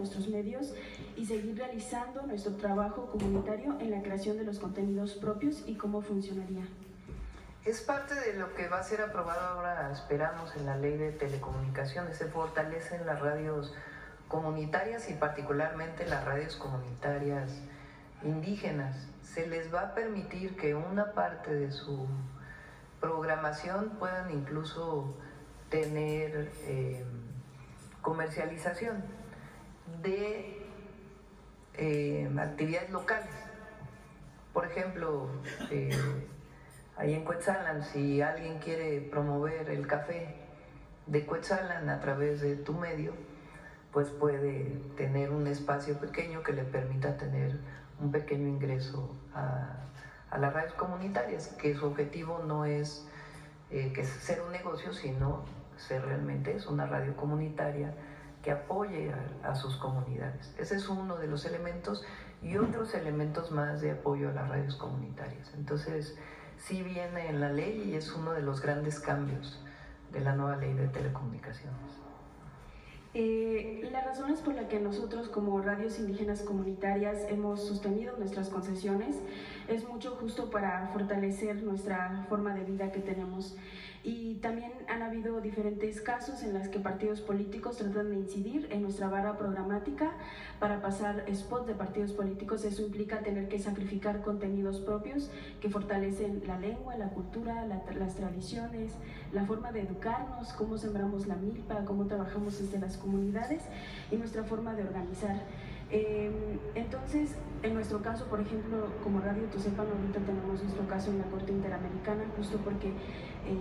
nuestros medios y seguir realizando nuestro trabajo comunitario en la creación de los contenidos propios y cómo funcionaría. Es parte de lo que va a ser aprobado ahora, esperamos, en la ley de telecomunicaciones. Se fortalecen las radios comunitarias y particularmente las radios comunitarias indígenas. Se les va a permitir que una parte de su programación puedan incluso tener comercialización de actividades locales. Por ejemplo, ahí en Cuetzalan, si alguien quiere promover el café de Cuetzalan a través de tu medio, pues puede tener un espacio pequeño que le permita tener un pequeño ingreso a las radios comunitarias, que su objetivo no es que ser un negocio, sino ser realmente es una radio comunitaria que apoye a sus comunidades. Ese es uno de los elementos y otros elementos más de apoyo a las radios comunitarias. Entonces, sí viene en la ley y es uno de los grandes cambios de la nueva ley de telecomunicaciones. Las razones por las que nosotros como radios indígenas comunitarias hemos sostenido nuestras concesiones es mucho justo para fortalecer nuestra forma de vida que tenemos, y también han habido diferentes casos en los que partidos políticos tratan de incidir en nuestra barra programática para pasar spots de partidos políticos. Eso implica tener que sacrificar contenidos propios que fortalecen la lengua, la cultura, las tradiciones, la forma de educarnos, cómo sembramos la milpa, cómo trabajamos desde las comunidades y nuestra forma de organizar. Entonces, en nuestro caso, por ejemplo, como Radio Tuxepan, ahorita tenemos nuestro caso en la Corte Interamericana, justo porque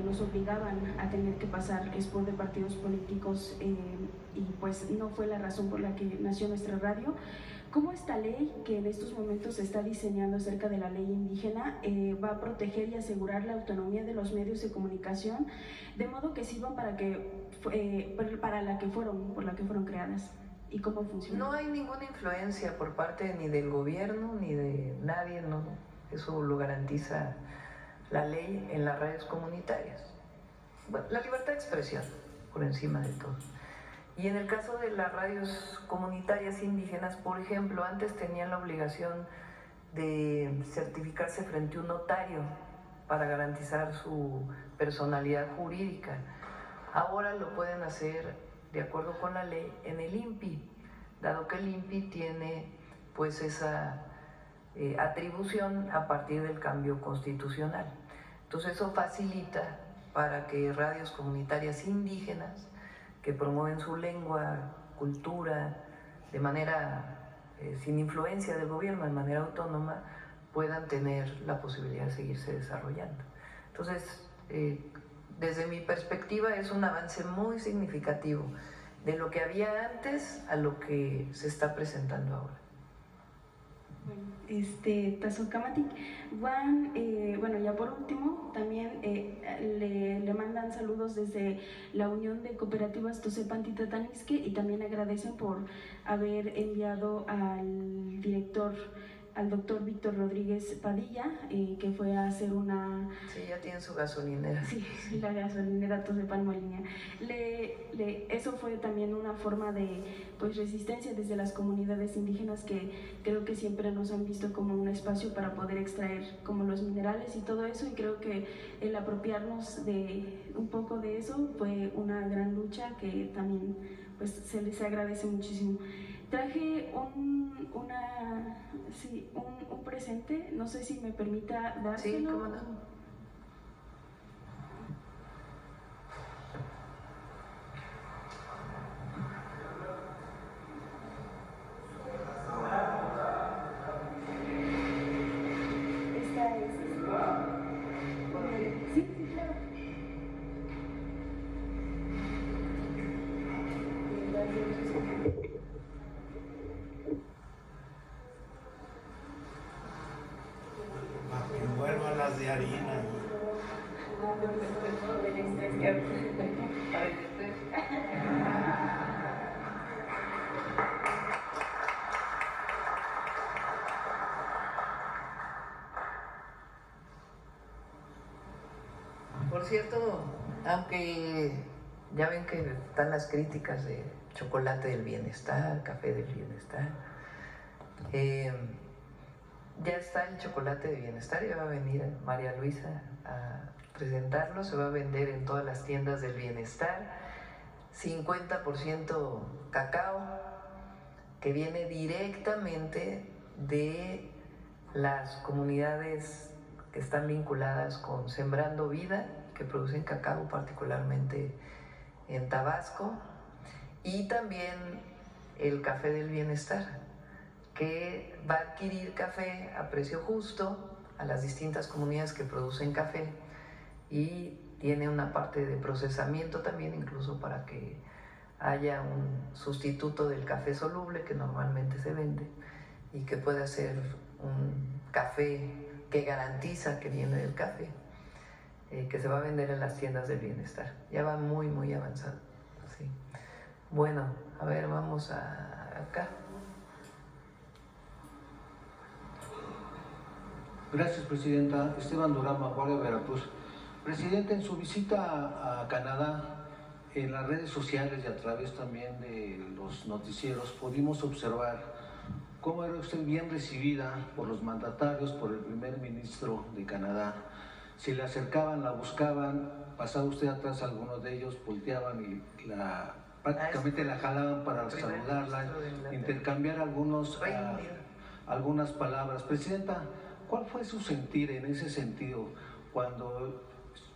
nos obligaban a tener que pasar spot de partidos políticos y pues no fue la razón por la que nació nuestra radio. ¿Cómo esta ley, que en estos momentos se está diseñando acerca de la ley indígena, va a proteger y asegurar la autonomía de los medios de comunicación, de modo que sirvan para la que fueron creadas? ¿Y cómo funciona? No hay ninguna influencia por parte ni del gobierno ni de nadie, no. Eso lo garantiza la ley en las redes comunitarias. Bueno, la libertad de expresión por encima de todo. Y en el caso de las radios comunitarias indígenas, por ejemplo, antes tenían la obligación de certificarse frente a un notario para garantizar su personalidad jurídica. Ahora lo pueden hacer de acuerdo con la ley en el INPI, dado que el INPI tiene pues esa atribución a partir del cambio constitucional. Entonces eso facilita para que radios comunitarias indígenas que promueven su lengua, cultura, de manera sin influencia del gobierno, de manera autónoma, puedan tener la posibilidad de seguirse desarrollando. Entonces, desde mi perspectiva es un avance muy significativo de lo que había antes a lo que se está presentando ahora. Bueno, Tazocamatic, Juan, bueno, ya por último, también le mandan saludos desde la Unión de Cooperativas Tuxepan Titatanisque y también agradecen por haber enviado al director, al doctor Víctor Rodríguez Padilla, que fue a hacer una... Sí, ya tiene su gasolinera. Sí, la gasolinera Tuxepan Molinia. Eso fue también una forma de pues, resistencia desde las comunidades indígenas, que creo que siempre nos han visto como un espacio para poder extraer como los minerales y todo eso, y creo que el apropiarnos de un poco de eso fue una gran lucha que también pues, se les agradece muchísimo. Traje un presente, no sé si me permita dárselo. Sí, cómo no. Sí, claro. Que vuelvan las de harina. Por cierto, aunque ya ven que están las críticas de chocolate del bienestar, café del bienestar. Ya está el chocolate de bienestar, ya va a venir María Luisa a presentarlo, se va a vender en todas las tiendas del bienestar. 50% cacao, que viene directamente de las comunidades que están vinculadas con Sembrando Vida, que producen cacao particularmente en Tabasco, y también el café del bienestar, que va a adquirir café a precio justo a las distintas comunidades que producen café, y tiene una parte de procesamiento también, incluso para que haya un sustituto del café soluble que normalmente se vende y que pueda ser un café que garantiza que viene del café, que se va a vender en las tiendas del bienestar. Ya va muy avanzado. Sí. Bueno, a ver, vamos acá. Gracias, Presidenta. Esteban Durán, Maguaga, Veracruz. Presidenta, en su visita a Canadá, en las redes sociales y a través también de los noticieros, pudimos observar cómo era usted bien recibida por los mandatarios, por el primer ministro de Canadá. Se le acercaban, la buscaban, pasaba usted atrás a algunos de ellos, volteaban y prácticamente la jalaban para saludarla, intercambiar algunas palabras. Presidenta, ¿cuál fue su sentir en ese sentido cuando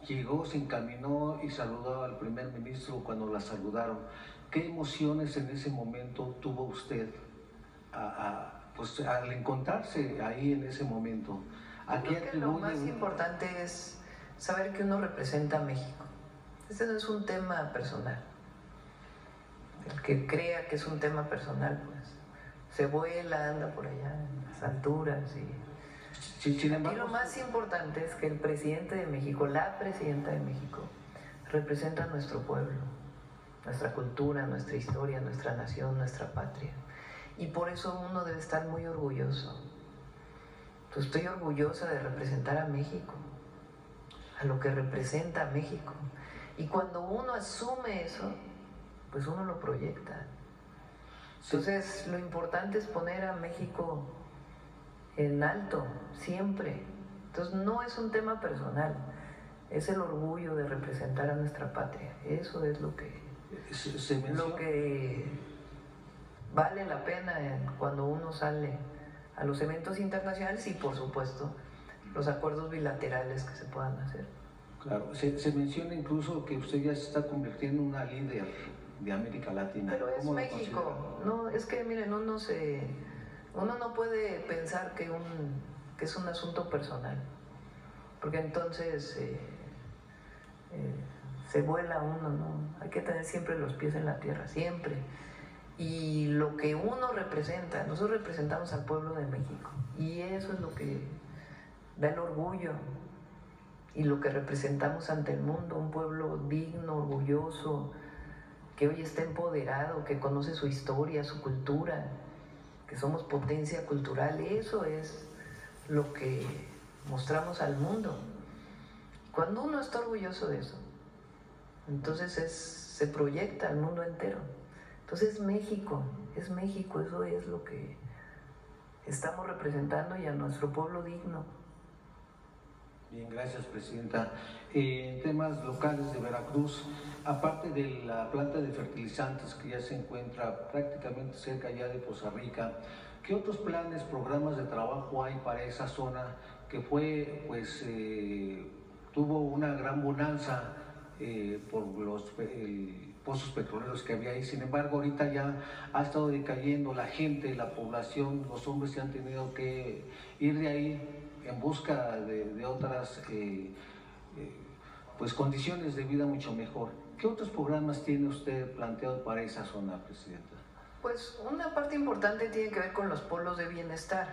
llegó, se encaminó y saludó al primer ministro, cuando la saludaron? ¿Qué emociones en ese momento tuvo usted pues, al encontrarse ahí en ese momento? Creo que lo más importante es saber que uno representa a México. Este no es un tema personal. El que crea que es un tema personal, pues se vuela, anda por allá en las alturas y... Sin embargo, aquí lo más importante es que el presidente de México, la presidenta de México, representa a nuestro pueblo, nuestra cultura, nuestra historia, nuestra nación, nuestra patria. Y por eso uno debe estar muy orgulloso. Pues estoy orgullosa de representar a México, a lo que representa a México. Y cuando uno asume eso, pues uno lo proyecta. Entonces, lo importante es poner a México en alto, siempre. Entonces no es un tema personal, es el orgullo de representar a nuestra patria. Eso es lo que vale la pena cuando uno sale a los eventos internacionales y por supuesto los acuerdos bilaterales que se puedan hacer. Claro, se menciona incluso que usted ya se está convirtiendo en una líder de América Latina. Pero es México, no, es que miren, uno no puede pensar que es un asunto personal, porque entonces se vuela uno, ¿no? Hay que tener siempre los pies en la tierra, siempre. Y lo que uno representa, nosotros representamos al pueblo de México, y eso es lo que da el orgullo, y lo que representamos ante el mundo, un pueblo digno, orgulloso, que hoy está empoderado, que conoce su historia, su cultura, que somos potencia cultural. Eso es lo que mostramos al mundo. Cuando uno está orgulloso de eso, entonces se proyecta al mundo entero. Entonces es México, eso es lo que estamos representando, y a nuestro pueblo digno. Bien, gracias, Presidenta. En temas locales de Veracruz, aparte de la planta de fertilizantes que ya se encuentra prácticamente cerca ya de Poza Rica, ¿qué otros planes, programas de trabajo hay para esa zona que fue, pues, tuvo una gran bonanza por los pozos petroleros que había ahí? Sin embargo, ahorita ya ha estado decayendo la gente, la población, los hombres se han tenido que ir de ahí en busca de otras pues condiciones de vida mucho mejor. ¿Qué otros programas tiene usted planteado para esa zona, Presidenta? Pues una parte importante tiene que ver con los polos de bienestar,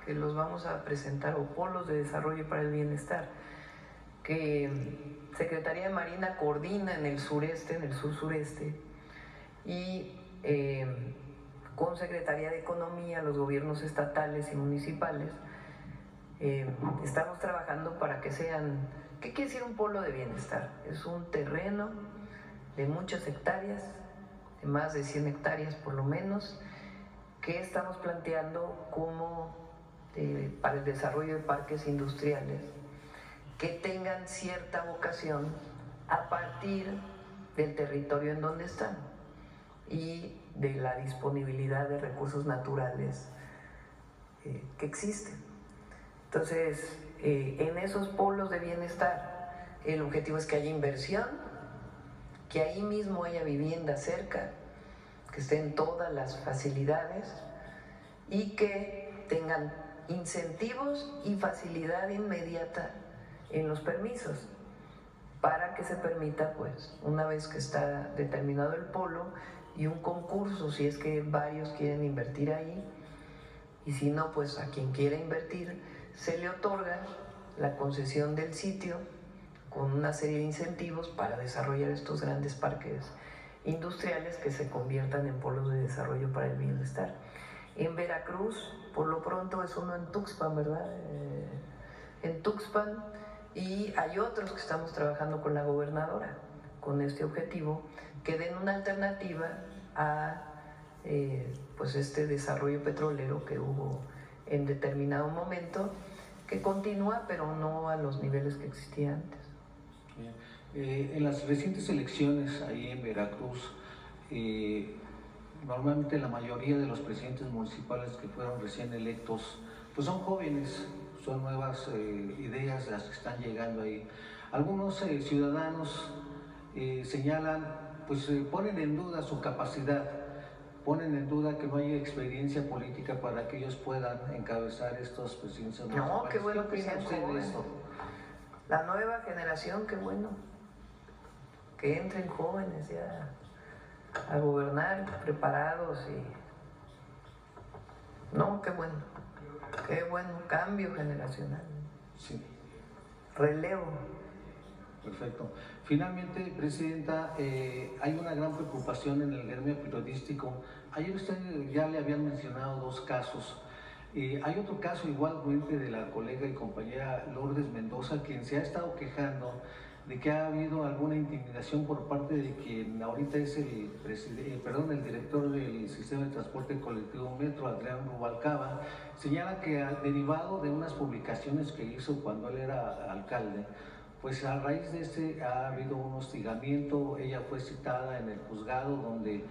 que los vamos a presentar, o polos de desarrollo para el bienestar, que Secretaría de Marina coordina en el sureste, en el sur-sureste, y con Secretaría de Economía, los gobiernos estatales y municipales, estamos trabajando para que sean... ¿Qué quiere decir un polo de bienestar? Es un terreno de muchas hectáreas más de 100 hectáreas por lo menos, que estamos planteando como para el desarrollo de parques industriales que tengan cierta vocación a partir del territorio en donde están y de la disponibilidad de recursos naturales que existen. Entonces, en esos polos de bienestar, el objetivo es que haya inversión, que ahí mismo haya vivienda cerca, que estén todas las facilidades y que tengan incentivos y facilidad inmediata en los permisos para que se permita, pues, una vez que está determinado el polo y un concurso, si es que varios quieren invertir ahí, y si no, pues a quien quiera invertir se le otorga la concesión del sitio con una serie de incentivos para desarrollar estos grandes parques industriales que se conviertan en polos de desarrollo para el bienestar. En Veracruz, por lo pronto, es uno en Tuxpan, ¿verdad? En Tuxpan, y hay otros que estamos trabajando con la gobernadora con este objetivo, que den una alternativa a pues este desarrollo petrolero que hubo en determinado momento, que continúa, pero no a los niveles que existía antes. En las recientes elecciones ahí en Veracruz, normalmente la mayoría de los presidentes municipales que fueron recién electos, pues son jóvenes, son nuevas ideas las que están llegando ahí. Algunos ciudadanos señalan, pues ponen en duda su capacidad, ponen en duda que no hay experiencia política para que ellos puedan encabezar estos presidentes municipales. No, qué bueno que piensa sean usted de jóvenes. esto? La nueva generación, qué bueno. Que entren jóvenes ya a gobernar, preparados y... No, qué bueno, cambio generacional, Sí. relevo. Perfecto. Finalmente, Presidenta, hay una gran preocupación en el gremio periodístico. Ayer usted ya le habían mencionado dos casos. Hay otro caso igualmente de la colega y compañera Lourdes Mendoza, quien se ha estado quejando de que ha habido alguna intimidación por parte de quien ahorita es el director del sistema de transporte colectivo Metro, Adrián Rubalcaba. Señala que derivado de unas publicaciones que hizo cuando él era alcalde, pues a raíz de este ha habido un hostigamiento. Ella fue citada en el juzgado donde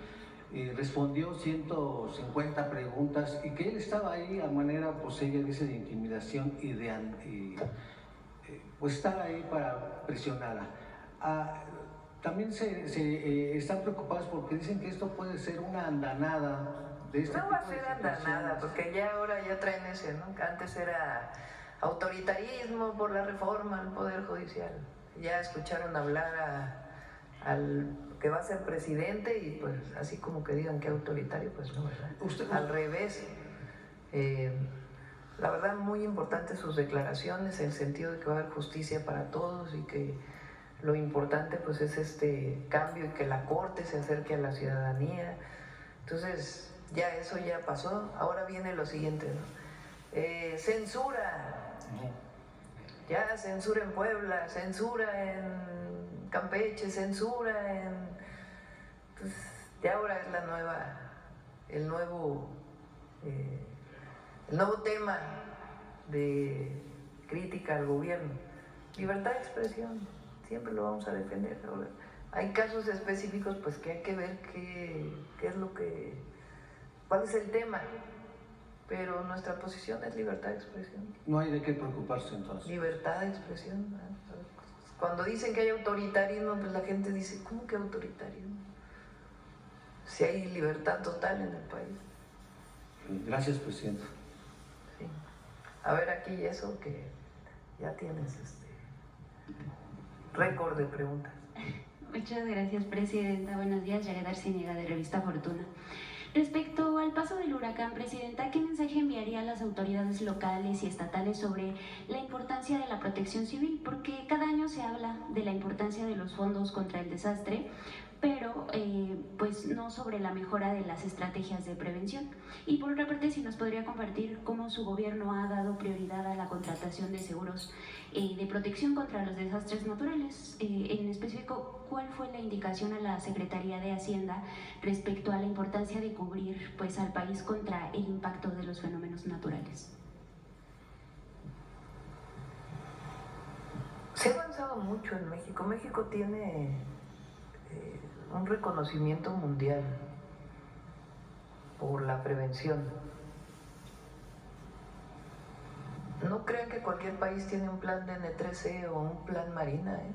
respondió 150 preguntas y que él estaba ahí a manera, pues ella dice, de intimidación y de pues estar ahí para presionarla. También se están preocupados porque dicen que esto puede ser una andanada de este No tipo va a ser de andanada, situaciones. porque ya ahora ya traen ese, ¿no? Que antes era autoritarismo por la reforma al Poder Judicial. Ya escucharon hablar al que va a ser presidente y pues así como que digan que autoritario, pues no, ¿verdad? Al revés. La verdad, muy importantes sus declaraciones, en el sentido de que va a haber justicia para todos y que lo importante pues es este cambio y que la Corte se acerque a la ciudadanía. Entonces, ya eso ya pasó. Ahora viene lo siguiente, ¿no? Censura. Ya censura en Puebla, censura en Campeche, censura en... Entonces, ya ahora es el nuevo tema de crítica al gobierno. Libertad de expresión, siempre lo vamos a defender. Ahora, hay casos específicos pues que hay que ver qué es lo que... cuál es el tema. Pero nuestra posición es libertad de expresión. No hay de qué preocuparse entonces. Libertad de expresión, ¿no? Cuando dicen que hay autoritarismo, pues la gente dice, ¿cómo que autoritarismo? Si hay libertad total en el país. Gracias, Presidenta. Sí. A ver aquí eso que ya tienes récord de preguntas. Muchas gracias, Presidenta. Buenos días, Yared Arciniega de Revista Fortuna. Respecto al paso del huracán, Presidenta, ¿qué mensaje mensaje enviaría a las autoridades locales y estatales sobre la importancia de la protección civil? Porque cada año se habla de la importancia de los fondos contra el desastre, pero pues no sobre la mejora de las estrategias de prevención. Y por otra parte, si nos podría compartir cómo su gobierno ha dado prioridad a la contratación de seguros de protección contra los desastres naturales. En específico, ¿cuál fue la indicación a la Secretaría de Hacienda respecto a la importancia de cubrir pues al país contra el impacto de los fenómenos naturales? Se ha avanzado mucho en México. México tiene un reconocimiento mundial por la prevención. No crean que cualquier país tiene un plan de N3E o un plan Marina, ¿eh?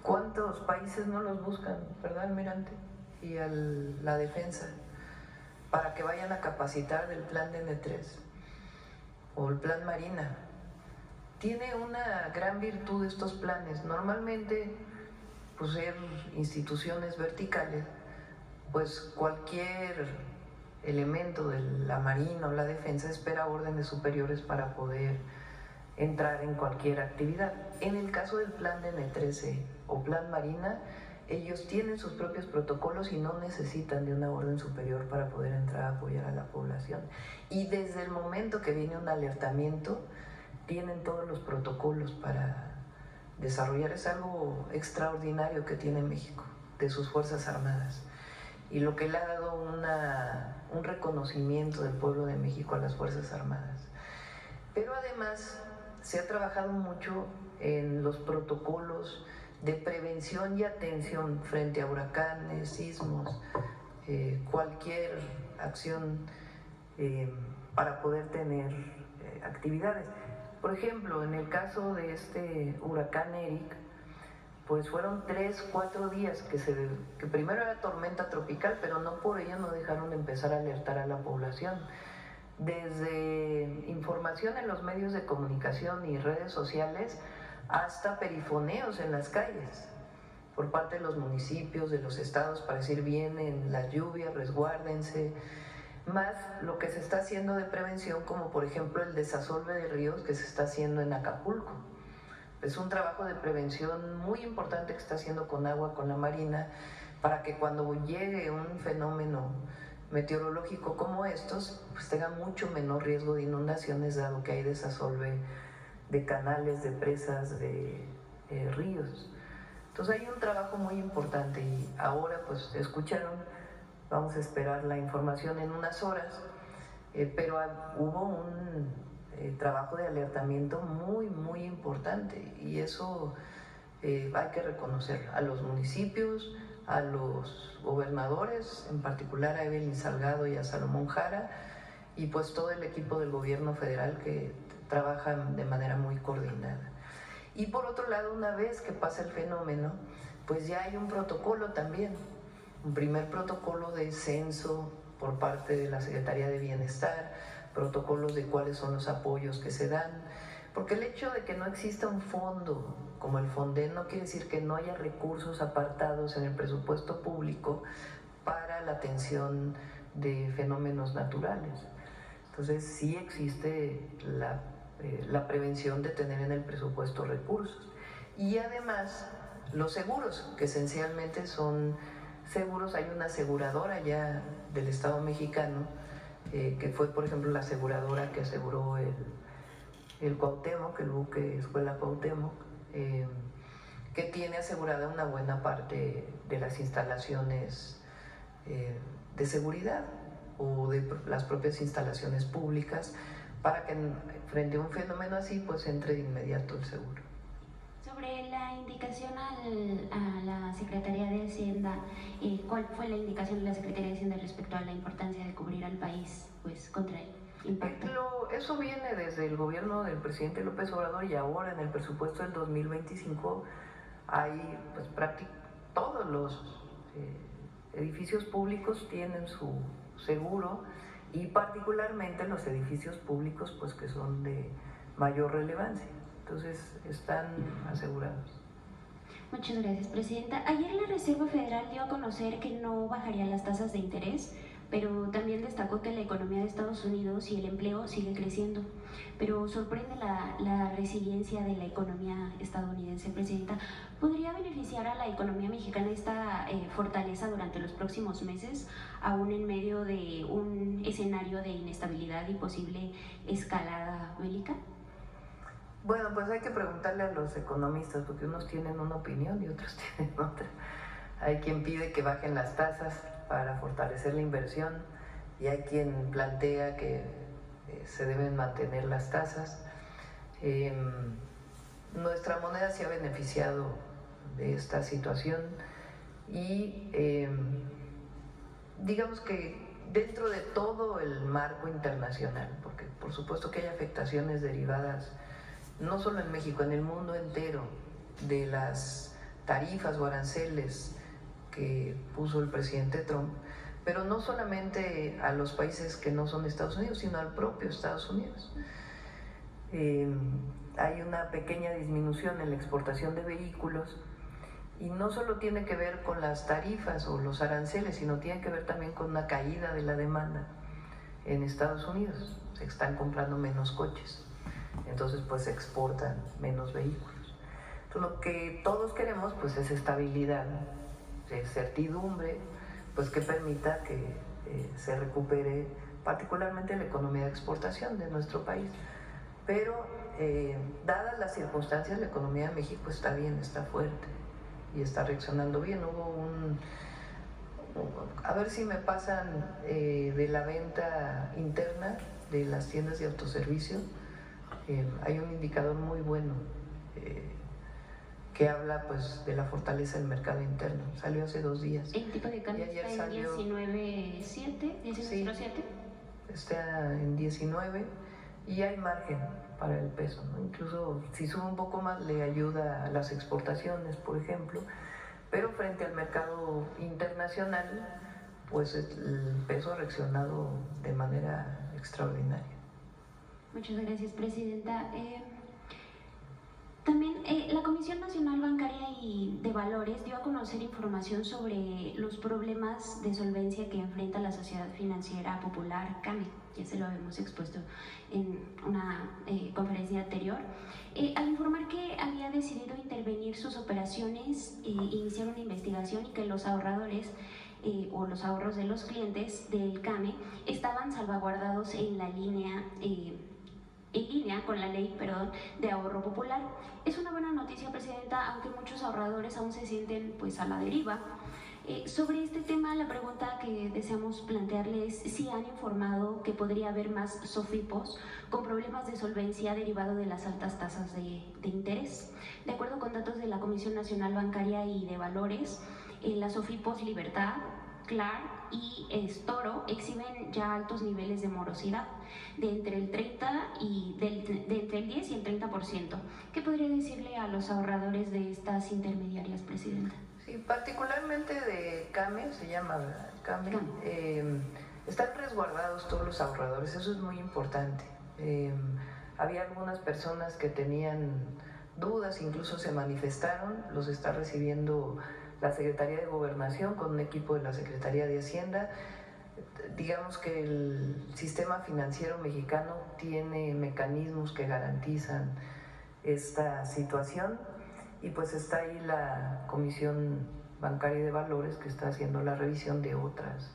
¿Cuántos países no los buscan, verdad, almirante? Y a la defensa, para que vayan a capacitar del plan de N3 o el plan Marina. Tiene una gran virtud estos planes. Normalmente, pues ser instituciones verticales, pues cualquier elemento de la Marina o la defensa espera órdenes superiores para poder entrar en cualquier actividad. En el caso del plan de N13 o plan Marina, ellos tienen sus propios protocolos y no necesitan de una orden superior para poder entrar a apoyar a la población. Y desde el momento que viene un alertamiento, tienen todos los protocolos para desarrollar. Es algo extraordinario que tiene México, de sus Fuerzas Armadas. Y lo que le ha dado un reconocimiento del pueblo de México a las Fuerzas Armadas. Pero además se ha trabajado mucho en los protocolos de prevención y atención frente a huracanes, sismos, cualquier acción para poder tener actividades. Por ejemplo, en el caso de este huracán Eric, pues fueron 3-4 días que primero era tormenta tropical, pero no por ello no dejaron de empezar a alertar a la población. Desde información en los medios de comunicación y redes sociales hasta perifoneos en las calles por parte de los municipios, de los estados, para decir vienen las lluvias, resguárdense, más lo que se está haciendo de prevención, como por ejemplo el desasolve de ríos que se está haciendo en Acapulco. Es un trabajo de prevención muy importante que está haciendo Conagua, con la Marina, para que cuando llegue un fenómeno meteorológico como estos, pues tenga mucho menor riesgo de inundaciones, dado que hay desasolve de canales, de presas, de ríos. Entonces hay un trabajo muy importante y ahora pues escucharon, vamos a esperar la información en unas horas, pero hubo un trabajo de alertamiento muy importante y eso hay que reconocer a los municipios, a los gobernadores, en particular a Evelyn Salgado y a Salomón Jara, y pues todo el equipo del gobierno federal que trabajan de manera muy coordinada. Y por otro lado, una vez que pasa el fenómeno, pues ya hay un protocolo también, un primer protocolo de censo por parte de la Secretaría de Bienestar, protocolos de cuáles son los apoyos que se dan, porque el hecho de que no exista un fondo como el Fonden no quiere decir que no haya recursos apartados en el presupuesto público para la atención de fenómenos naturales. Entonces sí existe la prevención de tener en el presupuesto recursos. Y además los seguros, que esencialmente son seguros. Hay una aseguradora ya del Estado mexicano, que fue por ejemplo la aseguradora que aseguró el Cuauhtémoc, el buque Escuela Cuauhtémoc, que tiene asegurada una buena parte de las instalaciones de seguridad o de las propias instalaciones públicas, para que frente a un fenómeno así pues entre de inmediato el seguro. Sobre la indicación a la Secretaría de Hacienda, ¿cuál fue la indicación de la Secretaría de Hacienda respecto a la importancia de cubrir al país pues contra el impacto? Eso viene desde el gobierno del presidente López Obrador, y ahora en el presupuesto del 2025 hay pues prácticamente todos los edificios públicos tienen su seguro, y particularmente los edificios públicos pues que son de mayor relevancia. Entonces están asegurados. Muchas gracias, Presidenta. Ayer la Reserva Federal dio a conocer que no bajaría las tasas de interés pero también destacó que la economía de Estados Unidos y el empleo sigue creciendo. Pero sorprende la resiliencia de la economía estadounidense, Presidenta. ¿Podría beneficiar a la economía mexicana esta fortaleza durante los próximos meses, aún en medio de un escenario de inestabilidad y posible escalada bélica? Bueno, pues hay que preguntarle a los economistas, porque unos tienen una opinión y otros tienen otra. Hay quien pide que bajen las tasas para fortalecer la inversión y hay quien plantea que se deben mantener las tasas. Nuestra moneda se ha beneficiado de esta situación y digamos que dentro de todo el marco internacional, porque por supuesto que hay afectaciones derivadas no solo en México, en el mundo entero, de las tarifas o aranceles que puso el presidente Trump, pero no solamente a los países que no son Estados Unidos, sino al propio Estados Unidos. Hay una pequeña disminución en la exportación de vehículos y no solo tiene que ver con las tarifas o los aranceles, sino tiene que ver también con una caída de la demanda en Estados Unidos. Se están comprando menos coches, entonces pues se exportan menos vehículos. Entonces lo que todos queremos pues es estabilidad, certidumbre, pues que permita que se recupere particularmente la economía de exportación de nuestro país. Pero dadas las circunstancias, la economía de México está bien, está fuerte y está reaccionando bien. A ver si me pasan de la venta interna de las tiendas de autoservicio, hay un indicador muy bueno que habla pues de la fortaleza del mercado interno. Salió hace 2 días. ¿El tipo de cambio está en salió, 19.07? ¿19.07? Sí, está en 19 y hay margen para el peso, ¿no? Incluso si sube un poco más le ayuda a las exportaciones, por ejemplo, pero frente al mercado internacional pues el peso ha reaccionado de manera extraordinaria. Muchas gracias, Presidenta. También la Comisión Nacional Bancaria y de Valores dio a conocer información sobre los problemas de solvencia que enfrenta la Sociedad Financiera Popular CAME. Ya se lo habíamos expuesto en una conferencia anterior. Al informar que había decidido intervenir sus operaciones, iniciar una investigación y que los ahorradores o los ahorros de los clientes del CAME estaban salvaguardados en línea con la ley, de ahorro popular. Es una buena noticia, Presidenta, aunque muchos ahorradores aún se sienten pues a la deriva. Sobre este tema, la pregunta que deseamos plantearle es si han informado que podría haber más SOFIPOS con problemas de solvencia derivado de las altas tasas de interés. De acuerdo con datos de la Comisión Nacional Bancaria y de Valores, las SOFIPOS Libertad, CLAR y Storo exhiben ya altos niveles de morosidad de entre el 10 y el 30%. ¿Qué podría decirle a los ahorradores de estas intermediarias, Presidenta? Sí, particularmente de CAME, se llama, ¿verdad? CAME. Están resguardados todos los ahorradores, eso es muy importante. Había algunas personas que tenían dudas, incluso se manifestaron, los está recibiendo la Secretaría de Gobernación con un equipo de la Secretaría de Hacienda. Digamos que el sistema financiero mexicano tiene mecanismos que garantizan esta situación y pues está ahí la Comisión Bancaria de Valores que está haciendo la revisión de otras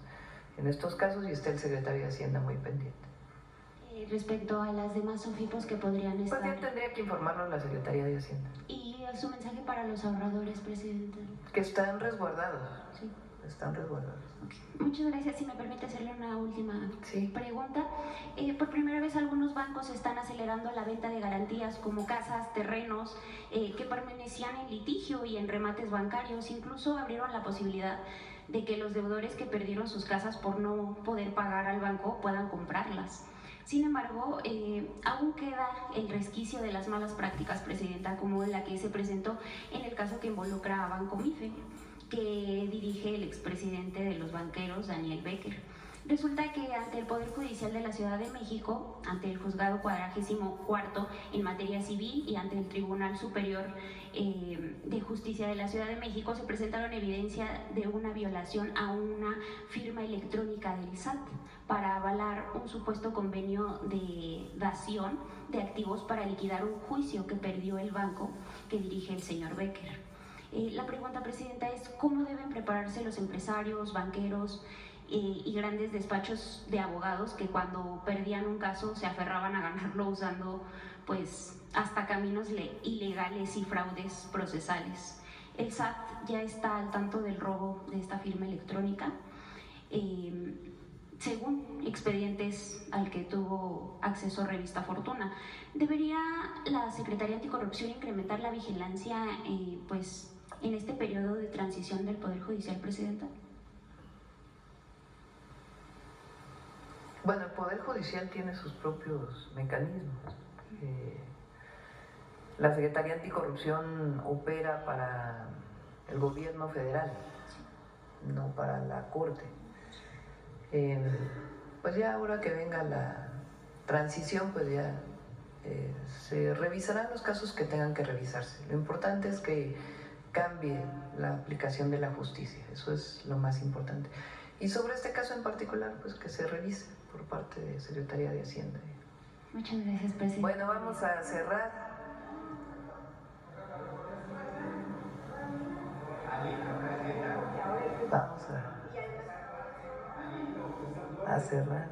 en estos casos y está el secretario de Hacienda muy pendiente. Respecto a las demás SOFIPOS que podrían estar... Pues ya tendría que informarlo a la Secretaría de Hacienda. ¿Y su mensaje para los ahorradores, Presidenta? Que están resguardados. Sí. Están resguardados. Okay. Muchas gracias. Si me permite hacerle una última Sí. pregunta. Por primera vez algunos bancos están acelerando la venta de garantías como casas, terrenos que permanecían en litigio y en remates bancarios. Incluso abrieron la posibilidad de que los deudores que perdieron sus casas por no poder pagar al banco puedan comprarlas. Sin embargo, aún queda el resquicio de las malas prácticas, Presidenta, como la que se presentó en el caso que involucra a Banco Mife, que dirige el expresidente de los banqueros, Daniel Becker. Resulta que ante el Poder Judicial de la Ciudad de México, ante el Juzgado 44 en materia civil y ante el Tribunal Superior de Justicia de la Ciudad de México, se presentaron evidencia de una violación a una firma electrónica del SAT para avalar un supuesto convenio de dación de activos para liquidar un juicio que perdió el banco que dirige el señor Becker. La pregunta, Presidenta, es ¿cómo deben prepararse los empresarios, banqueros y grandes despachos de abogados que cuando perdían un caso se aferraban a ganarlo usando pues hasta caminos ilegales y fraudes procesales? El SAT ya está al tanto del robo de esta firma electrónica, según expedientes al que tuvo acceso Revista Fortuna. ¿Debería la Secretaría Anticorrupción incrementar la vigilancia pues en este periodo de transición del Poder Judicial, Presidenta? Bueno, el Poder Judicial tiene sus propios mecanismos. La Secretaría Anticorrupción opera para el gobierno federal, no para la Corte. Pues ya ahora que venga la transición, pues ya se revisarán los casos que tengan que revisarse. Lo importante es que cambie la aplicación de la justicia, eso es lo más importante. Y sobre este caso en particular, pues que se revise por parte de Secretaría de Hacienda. Muchas gracias, Presidenta. Bueno, vamos a cerrar. Vamos a cerrar.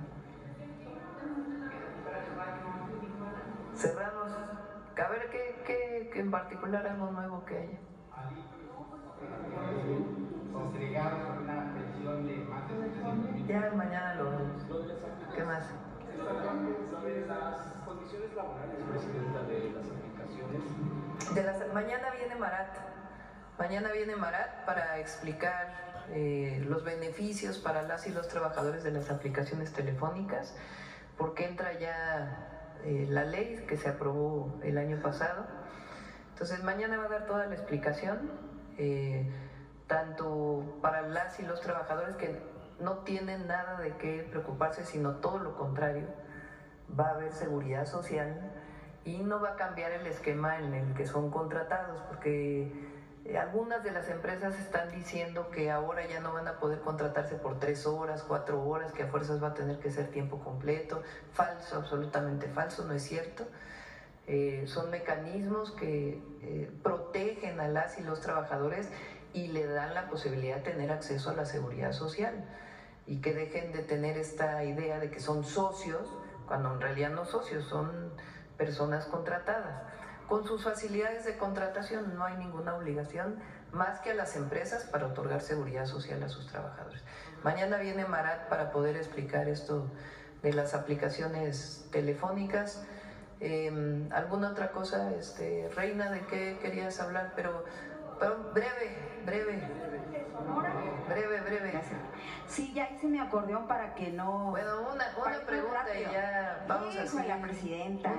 Cerramos. A ver, ¿qué en particular algo nuevo que haya? Una pensión de más de 700,000. Ya mañana lo vemos. ¿Qué más? Sobre las condiciones laborales, Presidenta, de las aplicaciones. Mañana viene Marat. Mañana viene Marat para explicar los beneficios para las y los trabajadores de las aplicaciones telefónicas, porque entra ya la ley que se aprobó el año pasado. Entonces mañana va a dar toda la explicación, tanto para las y los trabajadores que no tienen nada de qué preocuparse, sino todo lo contrario. Va a haber seguridad social y no va a cambiar el esquema en el que son contratados, porque algunas de las empresas están diciendo que ahora ya no van a poder contratarse por 3 horas, 4 horas, que a fuerzas va a tener que ser tiempo completo. Falso, absolutamente falso, no es cierto. Son mecanismos que protegen a las y los trabajadores y le dan la posibilidad de tener acceso a la seguridad social, y que dejen de tener esta idea de que son socios, cuando en realidad no socios, son personas contratadas. Con sus facilidades de contratación no hay ninguna obligación más que a las empresas para otorgar seguridad social a sus trabajadores. Mañana viene Marat para poder explicar esto de las aplicaciones telefónicas. ¿Alguna otra cosa, Reina, de qué querías hablar? Pero breve. Sí, ya hice mi acordeón para que no... Bueno, una pregunta y ya vamos a seguir. seguir. La presidenta.